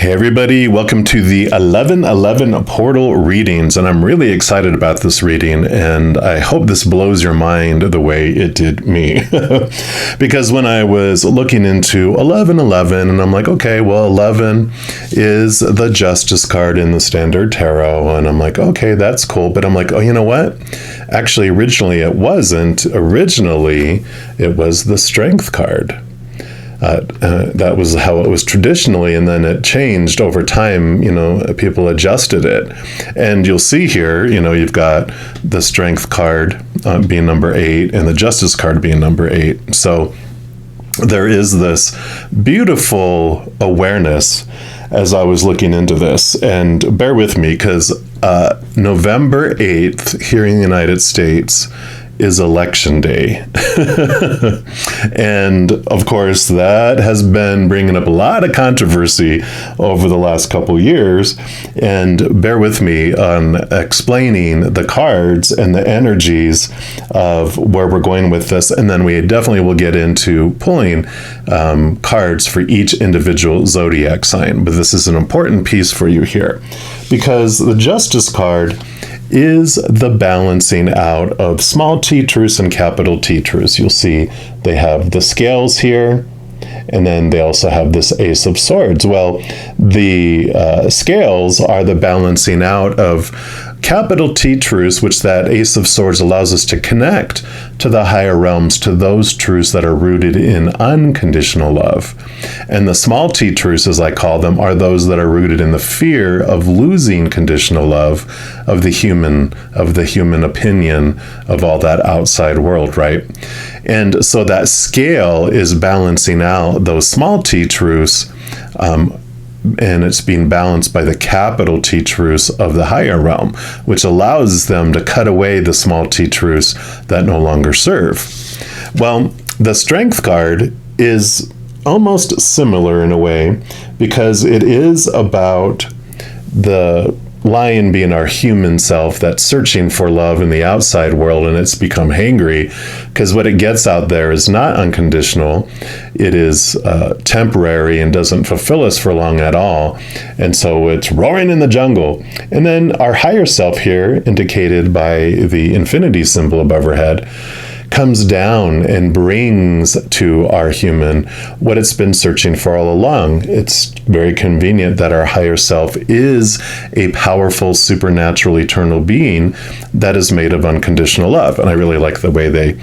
Hey everybody, welcome to the 1111 Portal Readings, and I'm really excited about this reading, and I hope this blows your mind the way it did me. Because when I was looking into 1111, and I'm like, okay, well, 11 is the Justice card in the Standard Tarot, and I'm like, okay, that's cool, but I'm like, oh, you know what? Actually, originally it wasn't. Originally, it was the Strength card. That was how it was traditionally, and then it changed over time. People adjusted it, and you'll see here, you've got the Strength card being number 8 and the Justice card being number 8. So there is this beautiful awareness as I was looking into this, and bear with me because November 8th here in the United States is election day. And of course, that has been bringing up a lot of controversy over the last couple years. And bear with me on explaining the cards and the energies of where we're going with this. And then we definitely will get into pulling cards for each individual zodiac sign. But this is an important piece for you here, because the Justice card is the balancing out of small t truths and capital T truths. You'll see they have the scales here, and then they also have this Ace of Swords. Well, the scales are the balancing out of capital T truths, which that Ace of Swords allows us to connect to the higher realms, to those truths that are rooted in unconditional love. And the small t truths, as I call them, are those that are rooted in the fear of losing conditional love of the human opinion of all that outside world, right? And so that scale is balancing out those small t truths, and it's being balanced by the capital T truths of the higher realm, which allows them to cut away the small t truths that no longer serve. Well, the Strength card is almost similar in a way, because it is about the lion being our human self that's searching for love in the outside world, and it's become hangry because what it gets out there is not unconditional. It is temporary and doesn't fulfill us for long at all, and so it's roaring in the jungle. And then our higher self here, indicated by the infinity symbol above our head, comes down and brings to our human what it's been searching for all along. It's very convenient that our higher self is a powerful, supernatural, eternal being that is made of unconditional love. And I really like the way they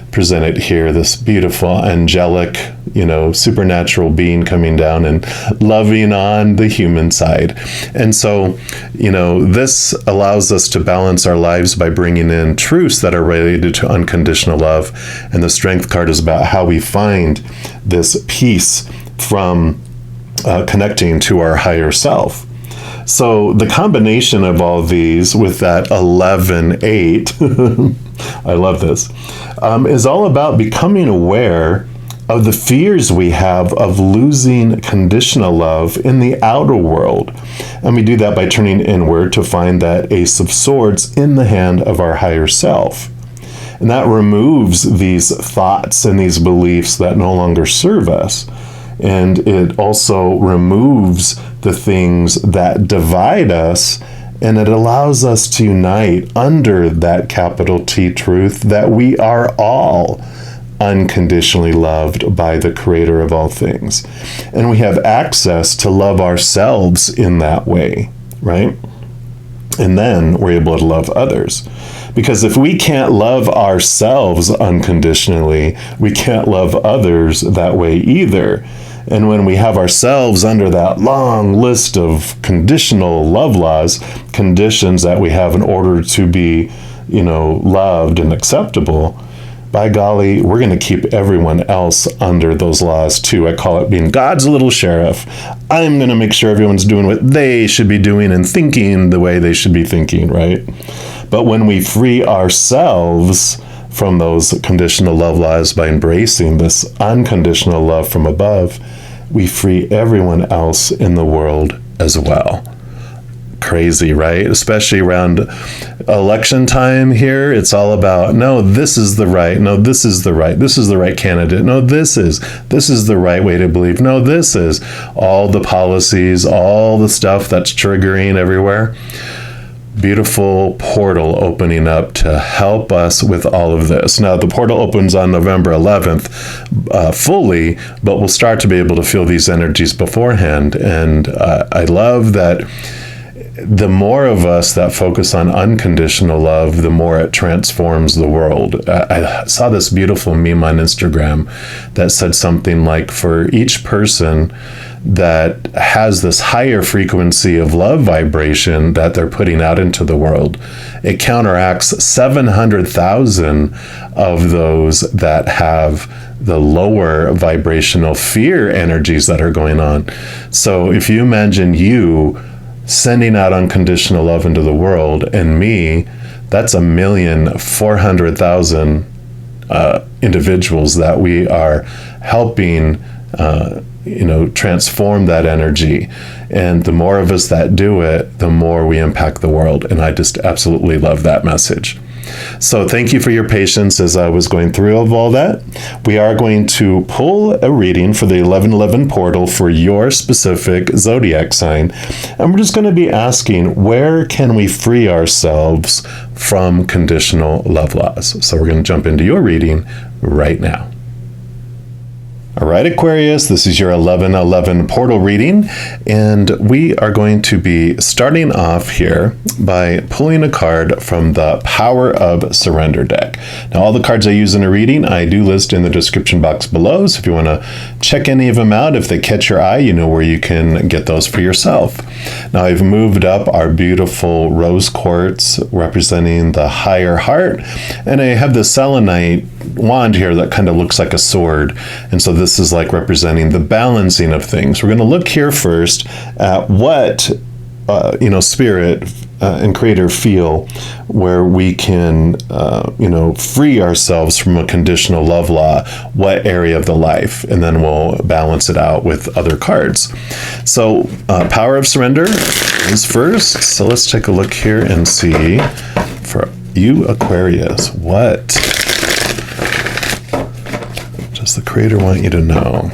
present it here, this beautiful, angelic, supernatural being coming down and loving on the human side. And so, this allows us to balance our lives by bringing in truths that are related to unconditional love. And the Strength card is about how we find this peace from connecting to our higher self. So the combination of all these with that 11-8, I love this, is all about becoming aware of the fears we have of losing conditional love in the outer world. And we do that by turning inward to find that Ace of Swords in the hand of our higher self. And that removes these thoughts and these beliefs that no longer serve us. And it also removes the things that divide us, and it allows us to unite under that capital T truth that we are all unconditionally loved by the Creator of all things. And we have access to love ourselves in that way, right? And then we're able to love others. Because if we can't love ourselves unconditionally, we can't love others that way either. And when we have ourselves under that long list of conditional love laws, conditions that we have in order to be, loved and acceptable, by golly, we're going to keep everyone else under those laws too. I call it being God's little sheriff. I'm going to make sure everyone's doing what they should be doing and thinking the way they should be thinking, right? But when we free ourselves from those conditional love laws by embracing this unconditional love from above, we free everyone else in the world as well. crazy, right? Especially around election time here. It's all about, no, this is the right. No, this is the right. This is the right candidate. No, this is the right way to believe. No, this is all the policies, all the stuff that's triggering everywhere. Beautiful portal opening up to help us with all of this. Now, the portal opens on November 11th fully, but we'll start to be able to feel these energies beforehand. And I love that the more of us that focus on unconditional love, the more it transforms the world. I saw this beautiful meme on Instagram that said something like, for each person that has this higher frequency of love vibration that they're putting out into the world, it counteracts 700,000 of those that have the lower vibrational fear energies that are going on. So if you imagine you sending out unconditional love into the world, and me, that's 1,400,000 individuals that we are helping transform that energy. And the more of us that do it, the more we impact the world. And I just absolutely love that message. So thank you for your patience as I was going through all that. We are going to pull a reading for the 1111 portal for your specific zodiac sign. And we're just going to be asking, where can we free ourselves from conditional love laws? So we're going to jump into your reading right now. All right, Aquarius, this is your 1111 portal reading, and we are going to be starting off here by pulling a card from the Power of Surrender deck. Now, all the cards I use in a reading, I do list in the description box below, so if you want to check any of them out, if they catch your eye, you know where you can get those for yourself. Now, I've moved up our beautiful rose quartz representing the higher heart, and I have the selenite wand here that kind of looks like a sword, and so this is like representing the balancing of things. We're going to look here first at what Spirit and Creator feel where we can free ourselves from a conditional love law, what area of the life, and then we'll balance it out with other cards. So Power of Surrender is first, so let's take a look here and see for you, Aquarius, what does the Creator want you to know?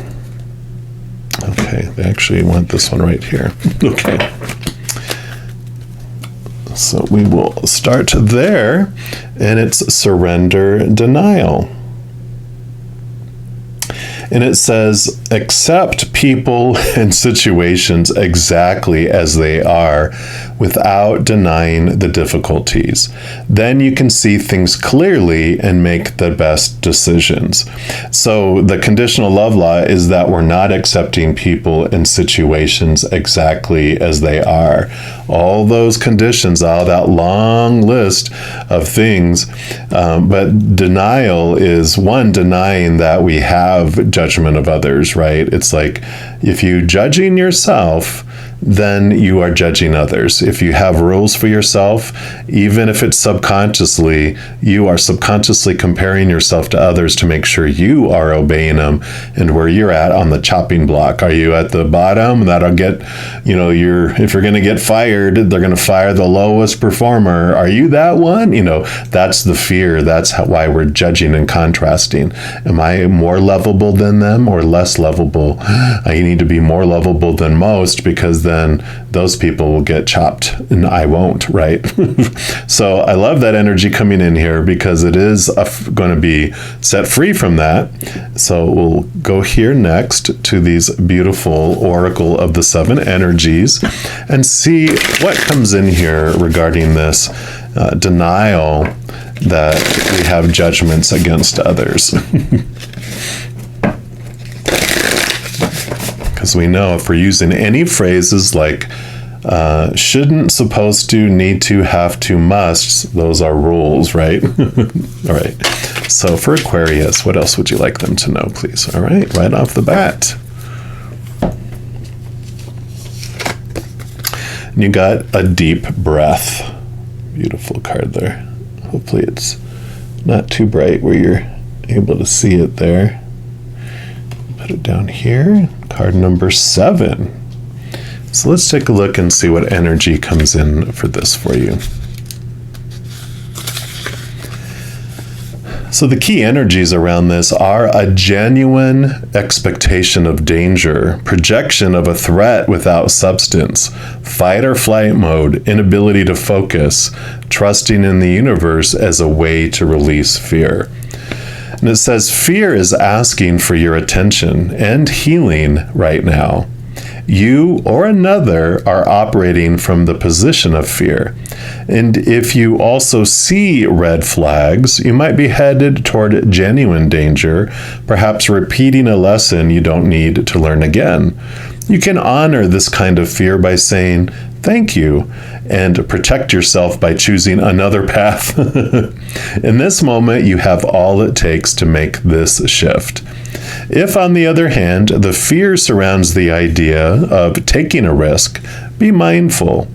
Okay, they actually want this one right here. Okay. So we will start there, and it's surrender denial. And it says, accept people and situations exactly as they are without denying the difficulties. Then you can see things clearly and make the best decisions. So the conditional love law is that we're not accepting people and situations exactly as they are. All those conditions, all that long list of things, but denial is one, denying that we have judgment of others, right? It's like if you judging yourself, then you are judging others. If you have rules for yourself, even if it's subconsciously, you are subconsciously comparing yourself to others to make sure you are obeying them and where you're at on the chopping block. Are you at the bottom? That'll get, if you're going to get fired, they're going to fire the lowest performer. Are you that one? That's the fear. That's why we're judging and contrasting. Am I more lovable than them or less lovable? I need to be more lovable than most, because then those people will get chopped and I won't, right? So I love that energy coming in here because it is going to be set free from that. So we'll go here next to these beautiful Oracle of the Seven Energies and see what comes in here regarding this denial that we have judgments against others. Because we know if we're using any phrases like shouldn't, supposed to, need to, have to, must, those are rules, right? All right. So for Aquarius, what else would you like them to know, please? All right, right off the bat. And you got a deep breath. Beautiful card there. Hopefully it's not too bright where you're able to see it there. Put it down here. Card number 7. So let's take a look and see what energy comes in for this for you. So the key energies around this are a genuine expectation of danger, projection of a threat without substance, fight or flight mode, inability to focus, trusting in the universe as a way to release fear. And it says fear is asking for your attention and healing right now. You or another are operating from the position of fear. And if you also see red flags, you might be headed toward genuine danger, perhaps repeating a lesson you don't need to learn again. You can honor this kind of fear by saying, "Thank you," and protect yourself by choosing another path. In this moment, you have all it takes to make this shift. If, on the other hand, the fear surrounds the idea of taking a risk, be mindful.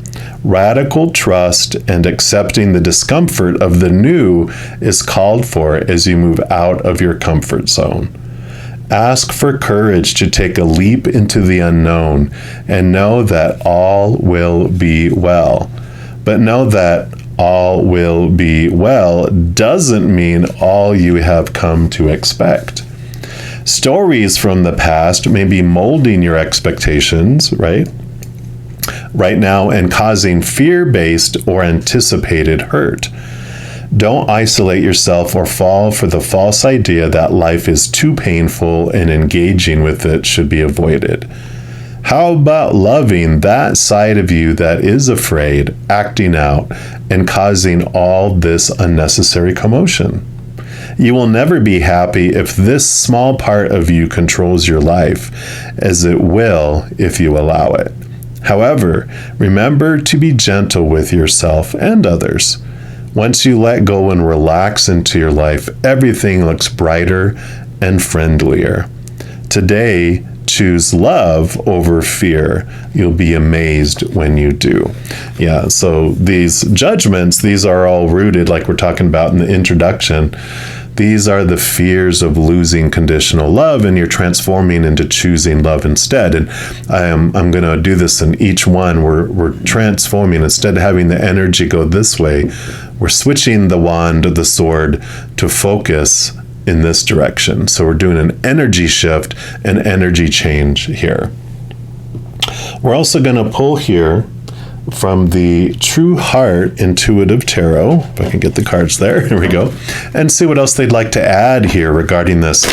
Radical trust and accepting the discomfort of the new is called for as you move out of your comfort zone. Ask for courage to take a leap into the unknown and know that all will be well. But know that all will be well doesn't mean all you have come to expect. Stories from the past may be molding your expectations, right now and causing fear-based or anticipated hurt. Don't isolate yourself or fall for the false idea that life is too painful and engaging with it should be avoided. How about loving that side of you that is afraid, acting out, and causing all this unnecessary commotion? You will never be happy if this small part of you controls your life, as it will if you allow it. However, remember to be gentle with yourself and others. Once you let go and relax into your life, everything looks brighter and friendlier. Today, choose love over fear. You'll be amazed when you do. Yeah, so these judgments, these are all rooted, like we're talking about in the introduction. These are the fears of losing conditional love, and you're transforming into choosing love instead. And I'm going to do this in each one. We're transforming. Instead of having the energy go this way, we're switching the wand of the sword to focus in this direction. So we're doing an energy shift, an energy change here. We're also going to pull here from the True Heart Intuitive Tarot, if I can get the cards there, here we go, and see what else they'd like to add here regarding this,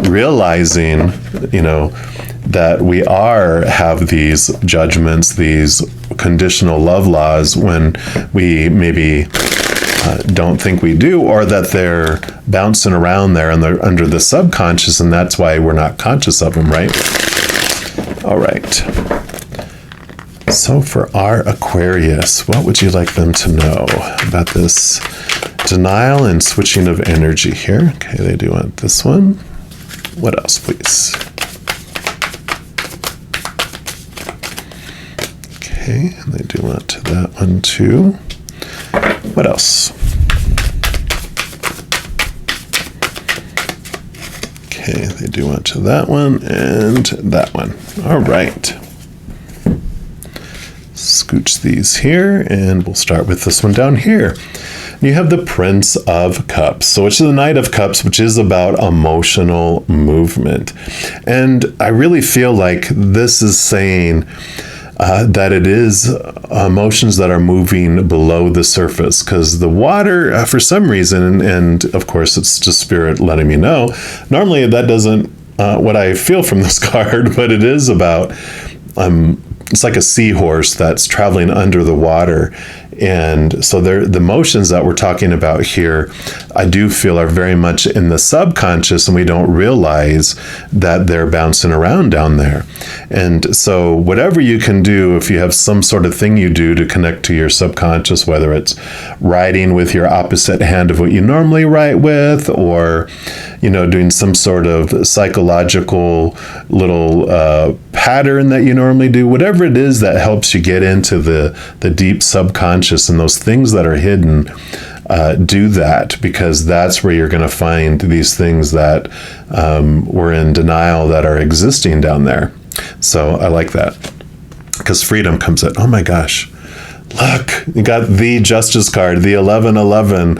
realizing, that we have these judgments, these conditional love laws when we maybe don't think we do, or that they're bouncing around there and they're under the subconscious, and that's why we're not conscious of them, right? All right. So for our Aquarius, what would you like them to know about this denial and switching of energy here? Okay, they do want this one. What else, please? Okay, and they do want that one too. What else? Okay, they do want that one and that one. All right. Scooch these here, and we'll start with this one down here. You have the Prince of Cups, so which is the Knight of Cups, which is about emotional movement. And I really feel like this is saying that it is emotions that are moving below the surface, because the water, for some reason, and of course it's just spirit letting me know, normally that doesn't what I feel from this card, but it is about it's like a seahorse that's traveling under the water. And so the emotions that we're talking about here, I do feel are very much in the subconscious, and we don't realize that they're bouncing around down there. And so whatever you can do, if you have some sort of thing you do to connect to your subconscious, whether it's writing with your opposite hand of what you normally write with, or, doing some sort of psychological little pattern that you normally do, whatever it is that helps you get into the deep subconscious and those things that are hidden, do that, because that's where you're going to find these things that we're in denial that are existing down there. So I like that. because freedom comes in. Oh my gosh. Look, you got the Justice card, the 1111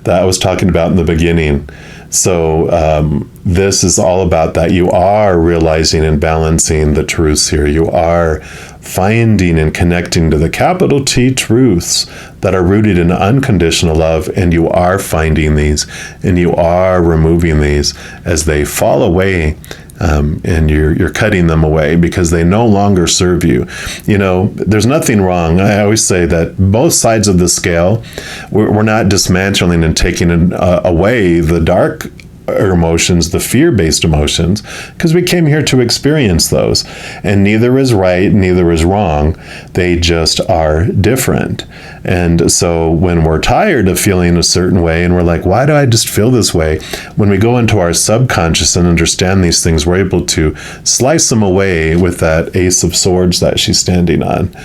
that I was talking about in the beginning. So this is all about that. You are realizing and balancing the truths here. You are finding and connecting to the capital T truths that are rooted in unconditional love, and you are finding these, and you are removing these as they fall away. And you're cutting them away because they no longer serve you. You know, there's nothing wrong. I always say that both sides of the scale, we're not dismantling and taking away the dark emotions, the fear-based emotions, because we came here to experience those. And neither is right, neither is wrong. They just are different. And so when we're tired of feeling a certain way and we're like, why do I just feel this way? When we go into our subconscious and understand these things, we're able to slice them away with that Ace of Swords that she's standing on.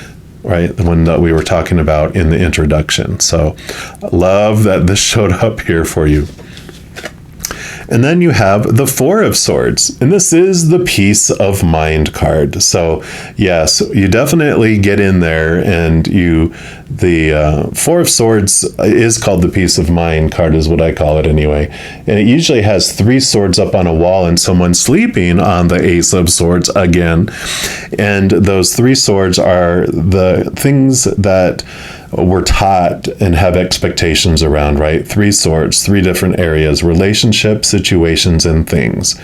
Right? The one that we were talking about in the introduction. So love that this showed up here for you. And then you have the Four of Swords, and this is the Peace of Mind card. So yes, you definitely get in there, and the Four of Swords is called the Peace of Mind card, is what I call it anyway. And it usually has 3 swords up on a wall and someone sleeping on the Ace of Swords again. And those 3 swords are the things that we're taught and have expectations around, right? 3 swords, 3 different areas: relationships, situations, and things.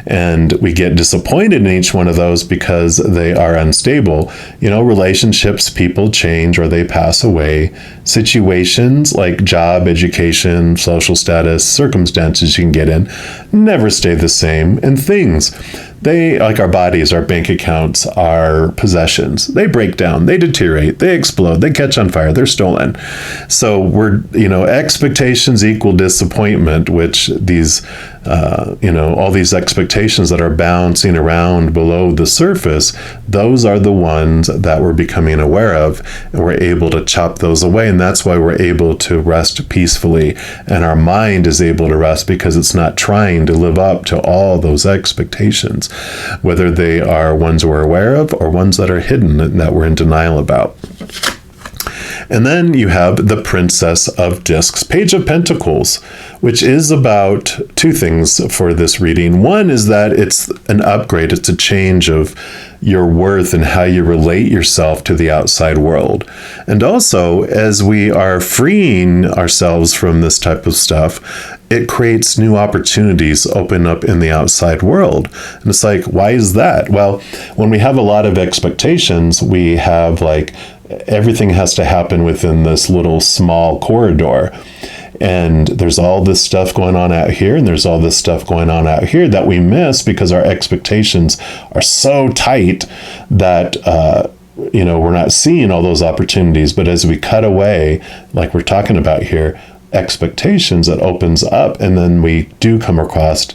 And we get disappointed in each one of those because they are unstable. You know, relationships, people change or they pass away. Situations like job, education, social status, circumstances you can get in, never stay the same. And things, they, like our bodies, our bank accounts, our possessions, they break down, they deteriorate, they explode, they catch on fire, they're stolen. So expectations equal disappointment, which these, all these expectations that are bouncing around below the surface, those are the ones that we're becoming aware of, and we're able to chop those away. And that's why we're able to rest peacefully. And our mind is able to rest because it's not trying to live up to all those expectations, whether they are ones we're aware of or ones that are hidden and that we're in denial about. And then you have the Princess of Discs, Page of Pentacles, which is about 2 things for this reading. One is that it's an upgrade. It's a change of your worth and how you relate yourself to the outside world. And also, as we are freeing ourselves from this type of stuff, it creates new opportunities open up in the outside world. And it's like, why is that? Well, when we have a lot of expectations, we have everything has to happen within this little small corridor. And there's all this stuff going on out here, and there's all this stuff going on out here that we miss because our expectations are so tight that, we're not seeing all those opportunities. But as we cut away, like we're talking about here, expectations, it opens up, and then we do come across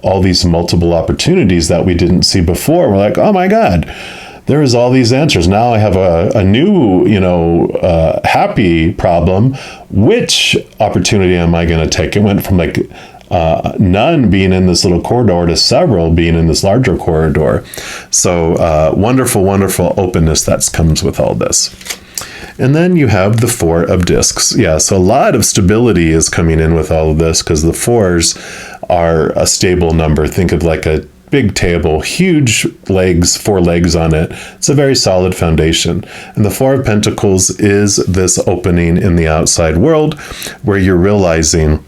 all these multiple opportunities that we didn't see before. We're like, oh my God, there is all these answers. Now I have a new, happy problem. Which opportunity am I going to take? It went from none being in this little corridor to several being in this larger corridor. So wonderful, wonderful openness that comes with all this. And then you have the Four of Discs. Yeah, so a lot of stability is coming in with all of this because the 4s are a stable number. Think of like a big table, huge legs, 4 legs on it. It's a very solid foundation. And the Four of Pentacles is this opening in the outside world where you're realizing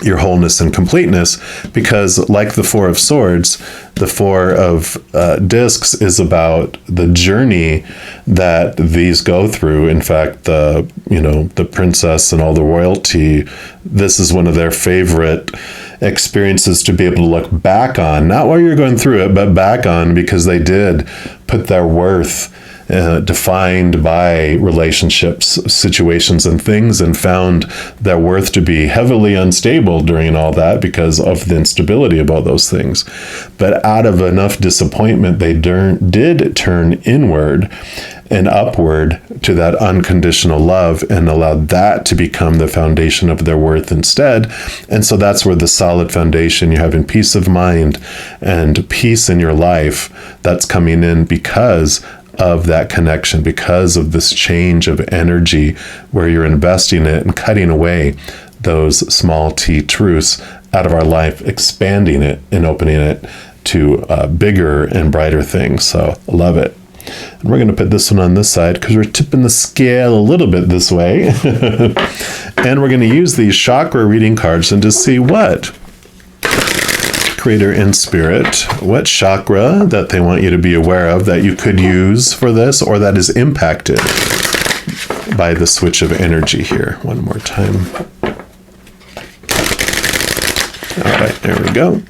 your wholeness and completeness, because like the Four of Swords, the Four of Discs is about the journey that these go through. In fact, the princess and all the royalty, this is one of their favorite experiences to be able to look back on, not while you're going through it, but back on, because they did put their worth defined by relationships, situations, and things, and found their worth to be heavily unstable during all that because of the instability about those things. But out of enough disappointment, they did turn inward and upward to that unconditional love and allowed that to become the foundation of their worth instead. And so that's where the solid foundation, you're having peace of mind and peace in your life, that's coming in because of that connection, because of this change of energy where you're investing it and cutting away those small t truths out of our life, expanding it and opening it to bigger and brighter things. So I love it. And we're going to put this one on this side because we're tipping the scale a little bit this way. And we're going to use these chakra reading cards and just see what Creator in Spirit, what chakra that they want you to be aware of that you could use for this, or that is impacted by the switch of energy here. One more time. All right, there we go.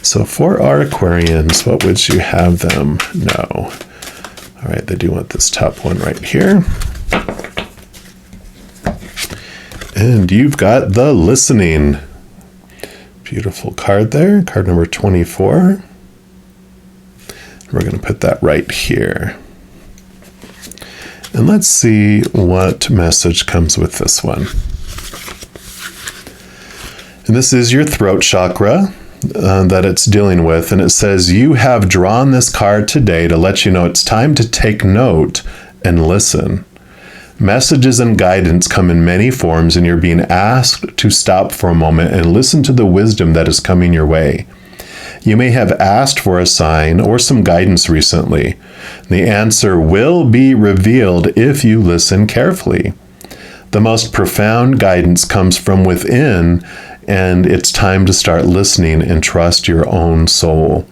So for our Aquarians, what would you have them know? All right, they do want this top one right here. And you've got the listening. Beautiful card there, card number 24. We're going to put that right here. And let's see what message comes with this one. And this is your throat chakra that it's dealing with. And it says, you have drawn this card today to let you know it's time to take note and listen. Messages and guidance come in many forms, and you're being asked to stop for a moment and listen to the wisdom that is coming your way. You may have asked for a sign or some guidance recently. The answer will be revealed if you listen carefully. The most profound guidance comes from within, and it's time to start listening and trust your own soul.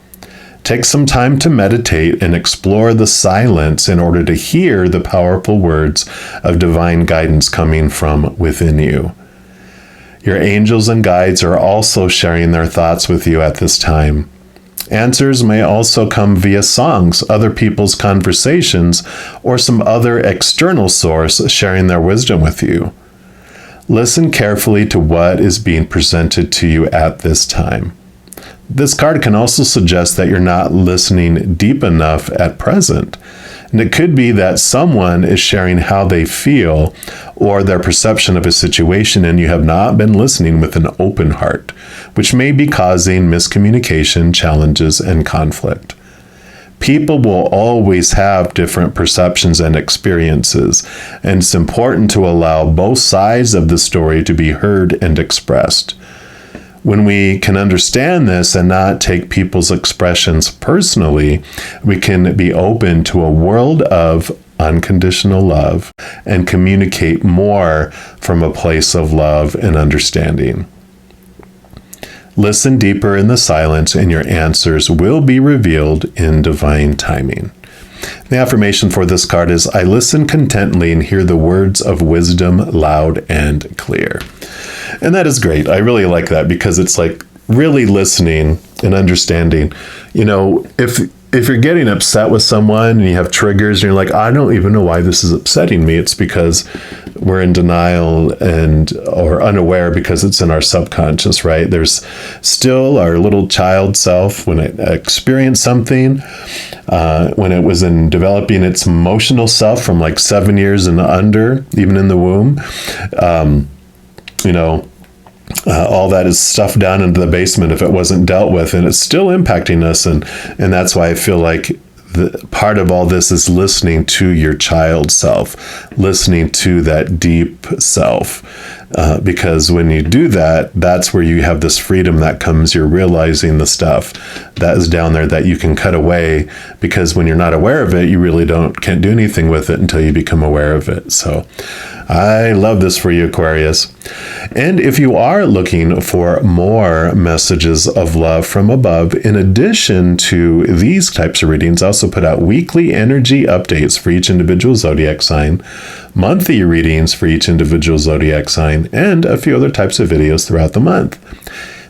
Take some time to meditate and explore the silence in order to hear the powerful words of divine guidance coming from within you. Your angels and guides are also sharing their thoughts with you at this time. Answers may also come via songs, other people's conversations, or some other external source sharing their wisdom with you. Listen carefully to what is being presented to you at this time. This card can also suggest that you're not listening deep enough at present. And it could be that someone is sharing how they feel or their perception of a situation, and you have not been listening with an open heart, which may be causing miscommunication, challenges, and conflict. People will always have different perceptions and experiences, and it's important to allow both sides of the story to be heard and expressed. When we can understand this and not take people's expressions personally, we can be open to a world of unconditional love and communicate more from a place of love and understanding. Listen deeper in the silence, and your answers will be revealed in divine timing. The affirmation for this card is, I listen contently and hear the words of wisdom loud and clear. And that is great. I really like that because it's like really listening and understanding. You know, if you're getting upset with someone and you have triggers and you're like, I don't even know why this is upsetting me, it's because we're in denial or unaware because it's in our subconscious, right? There's still our little child self when it experienced something, when it was in developing its emotional self from like 7 years and under, even in the womb. All that is stuffed down into the basement if it wasn't dealt with, and it's still impacting us. And that's why I feel like part of all this is listening to your child self, listening to that deep self. Because when you do that, that's where you have this freedom that comes. You're realizing the stuff that is down there that you can cut away, because when you're not aware of it, you really can't do anything with it until you become aware of it. So I love this for you, Aquarius. And if you are looking for more messages of love from above, in addition to these types of readings, I also put out weekly energy updates for each individual zodiac sign, monthly readings for each individual zodiac sign, and a few other types of videos throughout the month.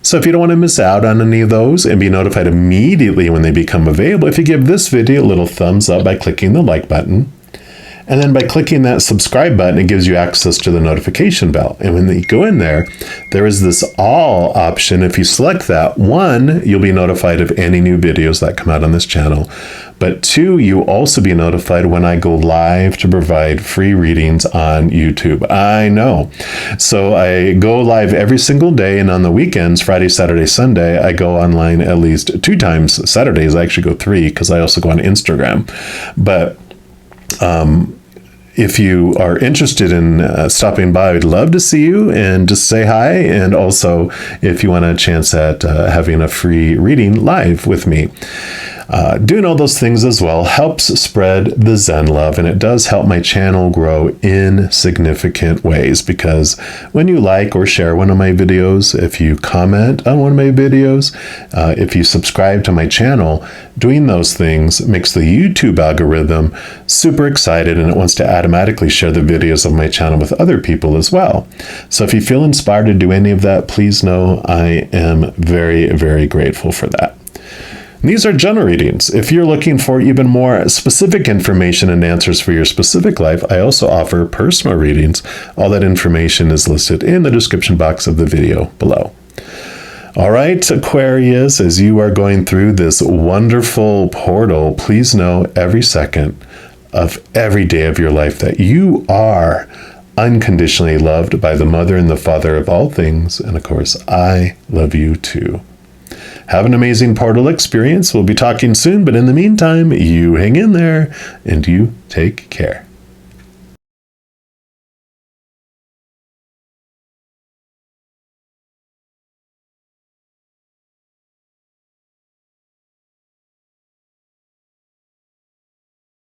So if you don't want to miss out on any of those and be notified immediately when they become available, if you give this video a little thumbs up by clicking the like button, And then by clicking that subscribe button, it gives you access to the notification bell. And when you go in there, there is this all option. If you select that, 1, you'll be notified of any new videos that come out on this channel. But 2, you'll also be notified when I go live to provide free readings on YouTube. I know. So I go live every single day, and on the weekends, Friday, Saturday, Sunday, I go online at least 2 times. Saturdays, I actually go 3 because I also go on Instagram. But if you are interested in stopping by, I'd love to see you and just say hi. And also, if you want a chance at having a free reading live with me. Doing all those things as well helps spread the Zen love, and it does help my channel grow in significant ways, because when you like or share one of my videos, if you comment on one of my videos, if you subscribe to my channel, doing those things makes the YouTube algorithm super excited, and it wants to automatically share the videos of my channel with other people as well. So if you feel inspired to do any of that, please know I am very, very grateful for that. These are general readings. If you're looking for even more specific information and answers for your specific life, I also offer personal readings. All that information is listed in the description box of the video below. All right, Aquarius, as you are going through this wonderful portal, please know every second of every day of your life that you are unconditionally loved by the Mother and the Father of all things. And of course, I love you too. Have an amazing portal experience. We'll be talking soon, but in the meantime, you hang in there and you take care.